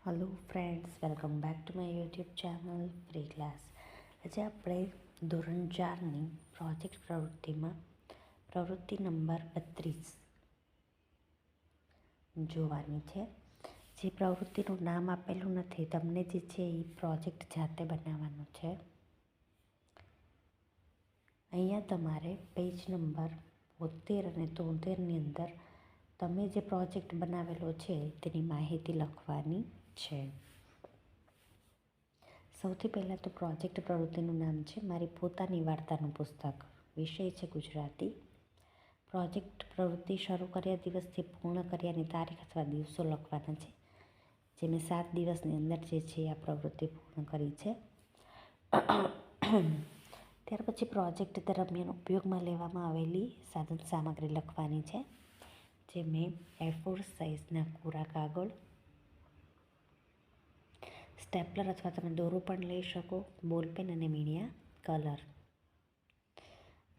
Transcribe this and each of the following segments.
Hello friends, welcome back to my YouTube channel free class. आज આપણે ધોરણ 4ની project પ્રવૃત્તિમાં પ્રવૃત્તિ નંબર 32 જોવાની છે। જે પ્રવૃત્તિનું નામ આપેલું નથી, તમને જે છે એ પ્રોજેક્ટ જાતે બનાવવાનો છે। અહીંયા તમારે પેજ નંબર 72 અને 73ની અંદર તમે જે પ્રોજેક્ટ બનાવેલો છે તેની માહિતી લખવાની છે। સૌથી પહેલાં તો પ્રોજેક્ટ પ્રવૃત્તિનું નામ છે મારી પોતાની વાર્તાનું પુસ્તક। વિષય છે ગુજરાતી। પ્રોજેક્ટ પ્રવૃત્તિ શરૂ કર્યા દિવસથી પૂર્ણ કર્યાની તારીખ અથવા દિવસો લખવાના છે, જે મેં 7 દિવસની અંદર જે છે આ પ્રવૃત્તિ પૂર્ણ કરી છે। ત્યાર પછી પ્રોજેક્ટ દરમિયાન ઉપયોગમાં લેવામાં આવેલી સાધન સામગ્રી લખવાની છે, જે મેં A4 સાઇઝના કોરા કાગળ, સ્ટેપલર અથવા તમે દોરો પણ લઈ શકો, બોલપેન અને મીડિયા કલર।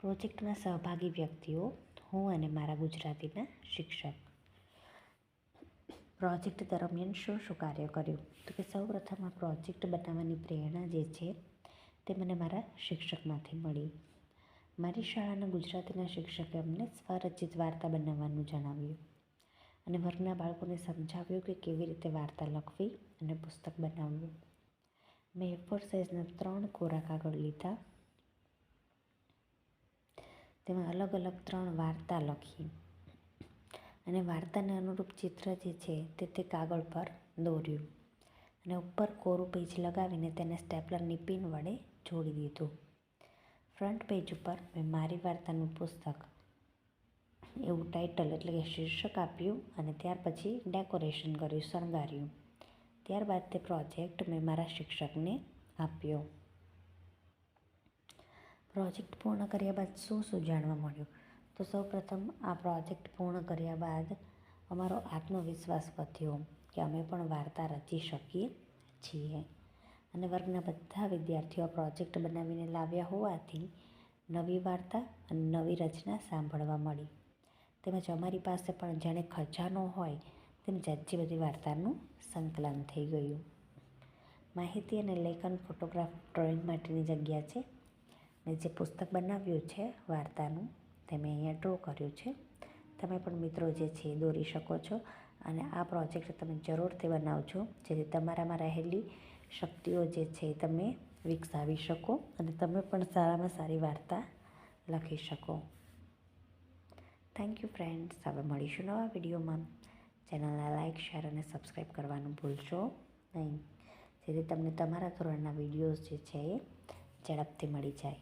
પ્રોજેક્ટમાં સહભાગી વ્યક્તિઓ હું અને મારા ગુજરાતીના શિક્ષક। પ્રોજેક્ટ દરમિયાન શું કાર્ય કર્યું? તો કે સૌપ્રથમ આ પ્રોજેક્ટ બનાવવાની પ્રેરણા જે છે તે મને મારા શિક્ષકમાંથી મળી। મારી શાળાના ગુજરાતીના શિક્ષકે અમને સ્વરચિત વાર્તા બનાવવાનું જણાવ્યું અને વર્ગના બાળકોને સમજાવ્યું કે કેવી રીતે વાર્તા લખવી અને પુસ્તક બનાવવું। મેં A4 સાઇઝના 3 કોરા કાગળ લીધા, તેમાં અલગ અલગ 3 વાર્તા લખી અને વાર્તાને અનુરૂપ ચિત્ર જે છે તે કાગળ પર દોર્યું અને ઉપર કોરું પેજ લગાવીને તેને સ્ટેપલરની પિન વડે જોડી દીધું। ફ્રન્ટ પેજ ઉપર મેં મારી વાર્તાનું પુસ્તક એવું ટાઇટલ એટલે કે શીર્ષક આપ્યું અને ત્યાર પછી ડેકોરેશન કર્યું, શણગાર્યું। ત્યારબાદ તે પ્રોજેક્ટ મેં મારા શિક્ષકને આપ્યો। પ્રોજેક્ટ પૂર્ણ કર્યા બાદ શું જાણવા મળ્યું? તો સૌપ્રથમ આ પ્રોજેક્ટ પૂર્ણ કર્યા બાદ અમારો આત્મવિશ્વાસ વધ્યો કે અમે પણ વાર્તા રચી શકીએ છીએ અને વર્ગના બધા વિદ્યાર્થીઓ પ્રોજેક્ટ બનાવીને લાવ્યા હોવાથી નવી વાર્તા અને નવી રચના સાંભળવા મળી। તેમજ અમારી પાસે પણ જાણે ખજાનો હોય તેમ જાજી બધી વાર્તાનું સંકલન થઈ ગયું। માહિતી અને લેખન, ફોટોગ્રાફ, ડ્રોઈંગ માટેની જગ્યા છે। મેં જે પુસ્તક બનાવ્યું છે વાર્તાનું તે મેં અહીંયા ડ્રો કર્યું છે। તમે પણ મિત્રો જે છે એ દોરી શકો છો અને આ પ્રોજેક્ટ તમે જરૂરથી બનાવજો, જેથી તમારામાં રહેલી શક્તિઓ જે છે એ તમે વિકસાવી શકો અને તમે પણ સારામાં સારી વાર્તા લખી શકો। Thank you friends. હવે મળીશું નવા વિડીયોમાં। ચેનલને લાઇક, શેર અને સબસ્ક્રાઈબ કરવાનું ભૂલશો નહીં, જેથી તમને તમારા ધોરણના વિડીયોઝ જે છે એ ઝડપથી મળી જાય।